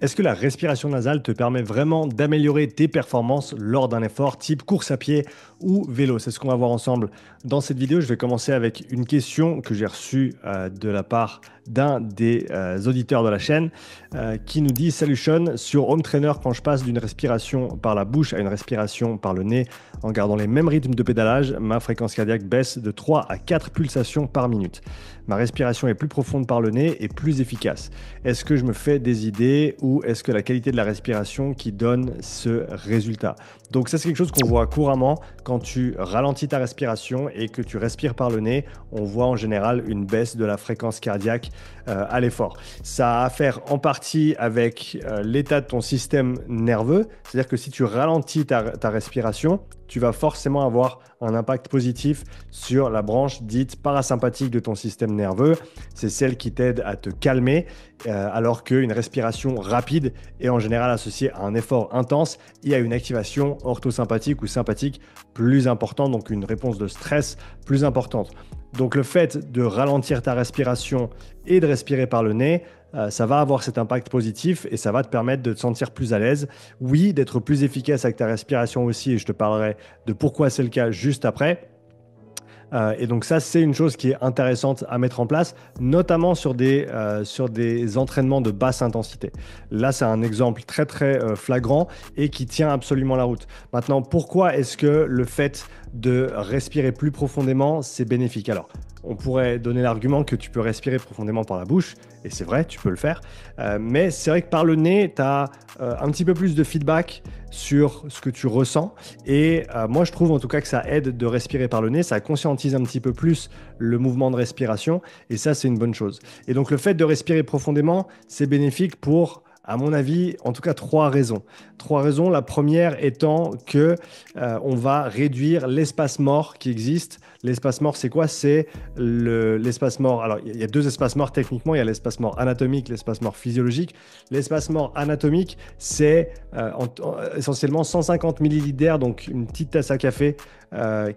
Est-ce que la respiration nasale te permet vraiment d'améliorer tes performances lors d'un effort type course à pied ou vélo? C'est ce qu'on va voir ensemble dans cette vidéo. Je vais commencer avec une question que j'ai reçue de la part d'un des auditeurs de la chaîne qui nous dit: Salut Sean, sur Home Trainer, quand je passe d'une respiration par la bouche à une respiration par le nez en gardant les mêmes rythmes de pédalage, ma fréquence cardiaque baisse de 3 à 4 pulsations par minute. Ma respiration est plus profonde par le nez et plus efficace. Est-ce que je me fais des idées ou est-ce que la qualité de la respiration qui donne ce résultat? Donc ça, c'est quelque chose qu'on voit couramment quand tu ralentis ta respiration et que tu respires par le nez. On voit en général une baisse de la fréquence cardiaque à l'effort. Ça a à faire en partie avec l'état de ton système nerveux. C'est-à-dire que si tu ralentis ta respiration, tu vas forcément avoir un impact positif sur la branche dite parasympathique de ton système nerveux. C'est celle qui t'aide à te calmer, alors qu'une respiration rapide est en général associée à un effort intense et à une activation orthosympathique ou sympathique plus importante, donc une réponse de stress plus importante. Donc le fait de ralentir ta respiration et de respirer par le nez, ça va avoir cet impact positif et ça va te permettre de te sentir plus à l'aise. Oui, d'être plus efficace avec ta respiration aussi, et je te parlerai de pourquoi c'est le cas juste après. Et donc ça, c'est une chose qui est intéressante à mettre en place, notamment sur des entraînements de basse intensité. Là, c'est un exemple très très flagrant et qui tient absolument la route. Maintenant, pourquoi est-ce que le fait de respirer plus profondément, c'est bénéfique? Alors, on pourrait donner l'argument que tu peux respirer profondément par la bouche, et c'est vrai, tu peux le faire, mais c'est vrai que par le nez, tu as un petit peu plus de feedback sur ce que tu ressens, et moi je trouve en tout cas que ça aide de respirer par le nez, ça conscientise un petit peu plus le mouvement de respiration, et ça c'est une bonne chose. Et donc le fait de respirer profondément, c'est bénéfique pour, à mon avis, en tout cas trois raisons. Trois raisons. La première étant que on va réduire l'espace mort qui existe. L'espace mort, c'est quoi? C'est l'espace mort. Alors, il y a deux espaces morts techniquement. Il y a l'espace mort anatomique, l'espace mort physiologique. L'espace mort anatomique, c'est essentiellement 150 millilitres d'air, donc une petite tasse à café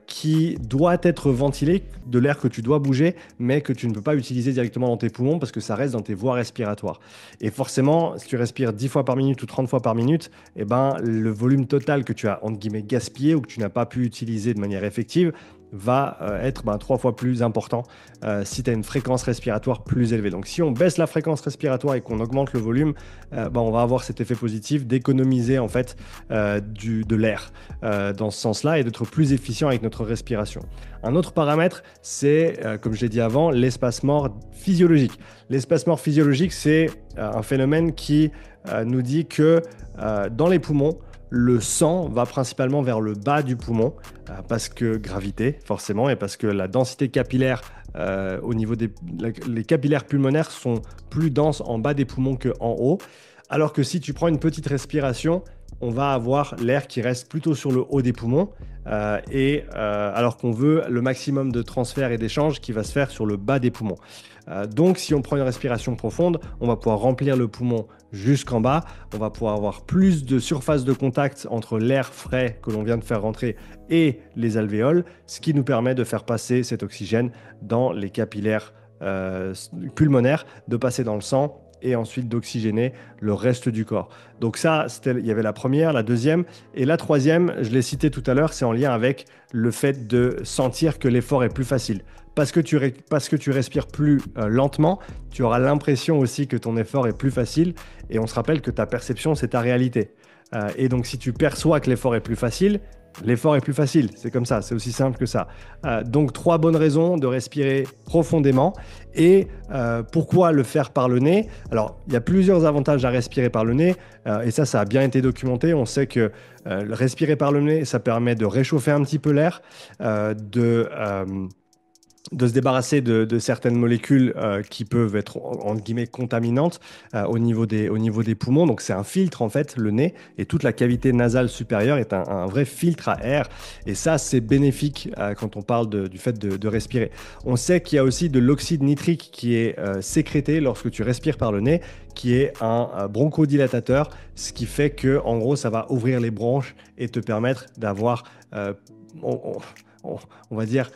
qui doit être ventilé, de l'air que tu dois bouger, mais que tu ne peux pas utiliser directement dans tes poumons parce que ça reste dans tes voies respiratoires. Et forcément, si tu respires 10 fois par minute ou 30 fois par minute, eh ben, le volume total que tu as, entre guillemets, gaspillé ou que tu n'as pas pu utiliser de manière effective va être 3 fois plus important si tu as une fréquence respiratoire plus élevée. Donc si on baisse la fréquence respiratoire et qu'on augmente le volume, on va avoir cet effet positif d'économiser en fait de l'air dans ce sens-là et d'être plus efficient avec notre respiration. Un autre paramètre, c'est, comme je l'ai dit avant, l'espace mort physiologique. L'espace mort physiologique, c'est un phénomène qui nous dit que dans les poumons, le sang va principalement vers le bas du poumon parce que gravité forcément et parce que la densité capillaire au niveau les capillaires pulmonaires sont plus denses en bas des poumons qu'en haut. Alors que si tu prends une petite respiration, on va avoir l'air qui reste plutôt sur le haut des poumons alors qu'on veut le maximum de transfert et d'échange qui va se faire sur le bas des poumons. Donc si on prend une respiration profonde, on va pouvoir remplir le poumon jusqu'en bas, on va pouvoir avoir plus de surface de contact entre l'air frais que l'on vient de faire rentrer et les alvéoles, ce qui nous permet de faire passer cet oxygène dans les capillaires pulmonaires, de passer dans le sang et ensuite d'oxygéner le reste du corps. Donc ça, il y avait la première, la deuxième. Et la troisième, je l'ai cité tout à l'heure, c'est en lien avec le fait de sentir que l'effort est plus facile. Parce que tu respires plus lentement, tu auras l'impression aussi que ton effort est plus facile. Et on se rappelle que ta perception, c'est ta réalité. Et donc si tu perçois que l'effort est plus facile, l'effort est plus facile, c'est comme ça, c'est aussi simple que ça. Donc 3 bonnes raisons de respirer profondément. Et pourquoi le faire par le nez? Alors, il y a plusieurs avantages à respirer par le nez, et ça a bien été documenté. On sait que respirer par le nez, ça permet de réchauffer un petit peu l'air, de se débarrasser de certaines molécules qui peuvent être entre guillemets contaminantes au niveau des poumons. Donc c'est un filtre en fait, le nez, et toute la cavité nasale supérieure est un vrai filtre à air, et ça c'est bénéfique quand on parle du fait de respirer. On sait qu'il y a aussi de l'oxyde nitrique qui est sécrété lorsque tu respires par le nez, qui est un bronchodilatateur, ce qui fait que en gros ça va ouvrir les bronches et te permettre d'avoir on va dire,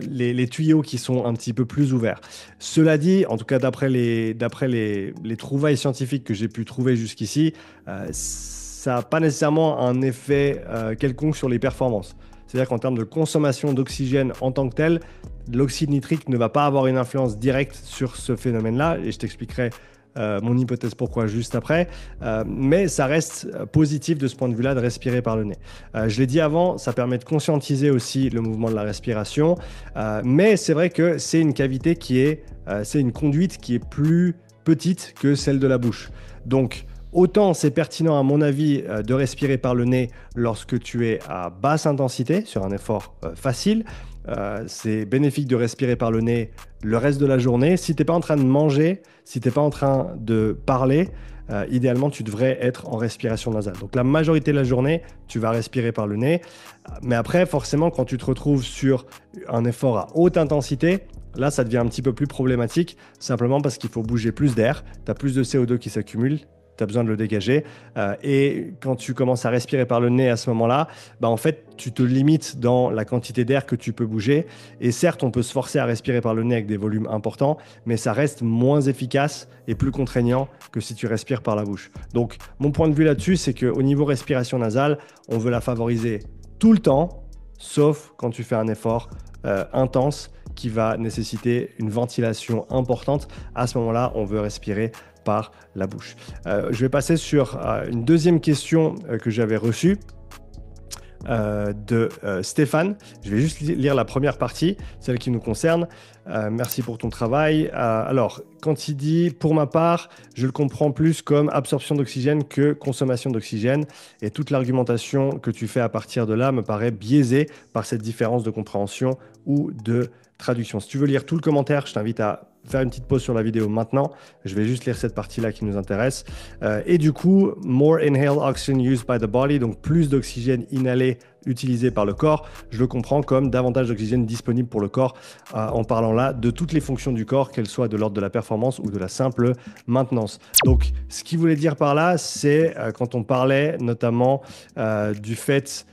les tuyaux qui sont un petit peu plus ouverts. Cela dit, en tout cas d'après les trouvailles scientifiques que j'ai pu trouver jusqu'ici, ça n'a pas nécessairement un effet quelconque sur les performances. C'est-à-dire qu'en termes de consommation d'oxygène en tant que tel, l'oxyde nitrique ne va pas avoir une influence directe sur ce phénomène-là, et je t'expliquerai mon hypothèse pourquoi juste après, mais ça reste positif de ce point de vue-là de respirer par le nez. Je l'ai dit avant, ça permet de conscientiser aussi le mouvement de la respiration, mais c'est vrai que c'est une cavité c'est une conduite qui est plus petite que celle de la bouche. Donc, autant c'est pertinent à mon avis de respirer par le nez lorsque tu es à basse intensité, sur un effort facile. C'est bénéfique de respirer par le nez le reste de la journée. Si tu n'es pas en train de manger, si tu n'es pas en train de parler, idéalement, tu devrais être en respiration nasale. Donc la majorité de la journée, tu vas respirer par le nez. Mais après, forcément, quand tu te retrouves sur un effort à haute intensité, là, ça devient un petit peu plus problématique, simplement parce qu'il faut bouger plus d'air, tu as plus de CO2 qui s'accumule, tu as besoin de le dégager. Et quand tu commences à respirer par le nez à ce moment-là, en fait, tu te limites dans la quantité d'air que tu peux bouger. Et certes, on peut se forcer à respirer par le nez avec des volumes importants, mais ça reste moins efficace et plus contraignant que si tu respires par la bouche. Donc, mon point de vue là-dessus, c'est qu'au niveau respiration nasale, on veut la favoriser tout le temps, sauf quand tu fais un effort intense qui va nécessiter une ventilation importante. À ce moment-là, on veut respirer par la bouche. Je vais passer sur une deuxième question que j'avais reçue de Stéphane. Je vais juste lire la première partie, celle qui nous concerne. Merci pour ton travail. Alors, quand il dit « Pour ma part, je le comprends plus comme absorption d'oxygène que consommation d'oxygène et toute l'argumentation que tu fais à partir de là me paraît biaisée par cette différence de compréhension ou de traduction. » Si tu veux lire tout le commentaire, je t'invite à faire une petite pause sur la vidéo maintenant. Je vais juste lire cette partie-là qui nous intéresse. Et du coup, more inhaled oxygen used by the body, donc plus d'oxygène inhalé utilisé par le corps. Je le comprends comme davantage d'oxygène disponible pour le corps, en parlant là de toutes les fonctions du corps, qu'elles soient de l'ordre de la performance ou de la simple maintenance. Donc, ce qu'il voulait dire par là, c'est quand on parlait notamment du fait,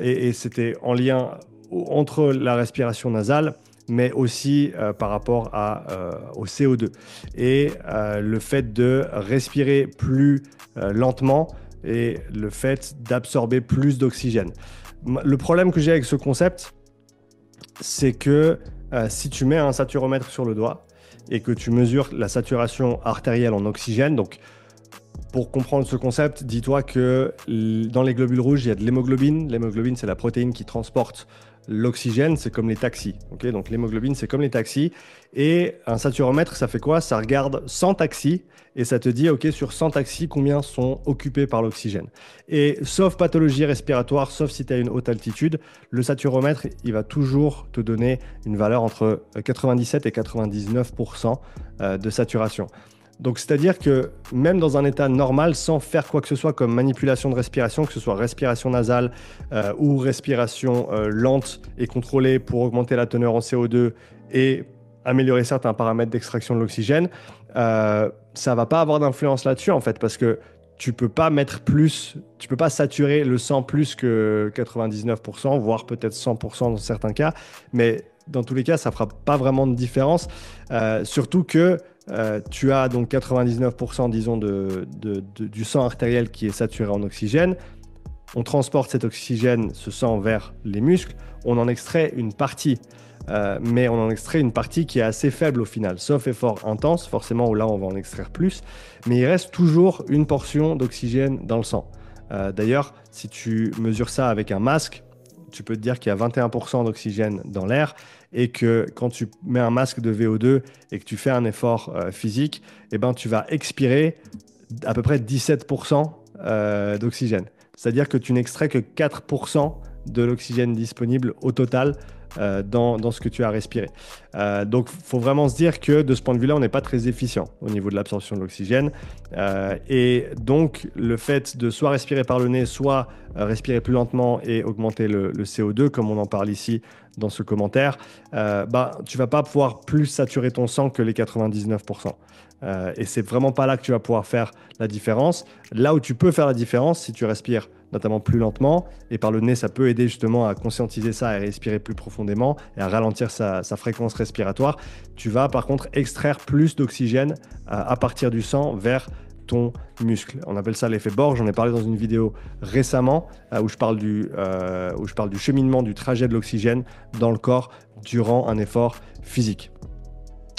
et c'était en lien entre la respiration nasale, mais aussi par rapport au CO2. Et le fait de respirer plus lentement et le fait d'absorber plus d'oxygène. Le problème que j'ai avec ce concept, c'est que si tu mets un saturomètre sur le doigt et que tu mesures la saturation artérielle en oxygène, donc pour comprendre ce concept, dis-toi que dans les globules rouges, il y a de l'hémoglobine. L'hémoglobine, c'est la protéine qui transporte l'oxygène, c'est comme les taxis. Okay, donc l'hémoglobine, c'est comme les taxis. Et un saturomètre, ça fait quoi? Ça regarde 100 taxis et ça te dit, OK, sur 100 taxis, combien sont occupés par l'oxygène. Et sauf pathologie respiratoire, sauf si tu as une haute altitude, le saturomètre, il va toujours te donner une valeur entre 97 et 99% de saturation. Donc, c'est-à-dire que même dans un état normal, sans faire quoi que ce soit comme manipulation de respiration, que ce soit respiration nasale ou respiration lente et contrôlée pour augmenter la teneur en CO2 et améliorer certains paramètres d'extraction de l'oxygène, ça ne va pas avoir d'influence là-dessus en fait, parce que tu peux pas mettre plus, tu peux pas saturer le sang plus que 99%, voire peut-être 100% dans certains cas, mais dans tous les cas, ça fera pas vraiment de différence, surtout que tu as donc 99% disons du sang artériel qui est saturé en oxygène. On transporte cet oxygène, ce sang, vers les muscles. On en extrait une partie, mais on en extrait une partie qui est assez faible au final, sauf effort intense, forcément où là on va en extraire plus. Mais il reste toujours une portion d'oxygène dans le sang. D'ailleurs, si tu mesures ça avec un masque, tu peux te dire qu'il y a 21% d'oxygène dans l'air et que quand tu mets un masque de VO2 et que tu fais un effort physique, eh ben, tu vas expirer à peu près 17% d'oxygène. C'est-à-dire que tu n'extrais que 4% de l'oxygène disponible au total dans ce que tu as respiré. Donc, il faut vraiment se dire que de ce point de vue-là, on n'est pas très efficient au niveau de l'absorption de l'oxygène. Et donc, le fait de soit respirer par le nez, soit respirer plus lentement et augmenter le CO2, comme on en parle ici dans ce commentaire, tu vas pas pouvoir plus saturer ton sang que les 99%. Et c'est vraiment pas là que tu vas pouvoir faire la différence. Là où tu peux faire la différence, si tu respires notamment plus lentement, et par le nez, ça peut aider justement à conscientiser ça et respirer plus profondément et à ralentir sa fréquence respiratoire. Tu vas par contre extraire plus d'oxygène à partir du sang vers ton muscle. On appelle ça l'effet Borg. J'en ai parlé dans une vidéo récemment où je parle du cheminement du trajet de l'oxygène dans le corps durant un effort physique.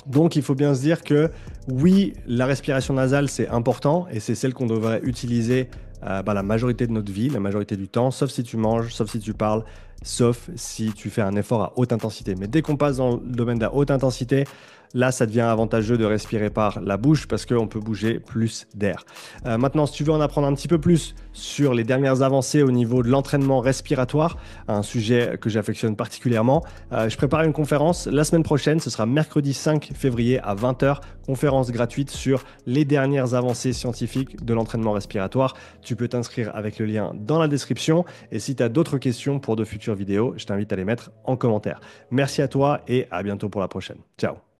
Donc, il faut bien se dire que oui, la respiration nasale, c'est important et c'est celle qu'on devrait utiliser la majorité de notre vie, la majorité du temps, sauf si tu manges, sauf si tu parles, sauf si tu fais un effort à haute intensité. Mais dès qu'on passe dans le domaine de la haute intensité, là, ça devient avantageux de respirer par la bouche parce qu'on peut bouger plus d'air. Maintenant, si tu veux en apprendre un petit peu plus sur les dernières avancées au niveau de l'entraînement respiratoire, un sujet que j'affectionne particulièrement, je prépare une conférence la semaine prochaine. Ce sera mercredi 5 février à 20h, conférence gratuite sur les dernières avancées scientifiques de l'entraînement respiratoire. Tu peux t'inscrire avec le lien dans la description. Et si tu as d'autres questions pour de futures vidéos, je t'invite à les mettre en commentaire. Merci à toi et à bientôt pour la prochaine. Ciao.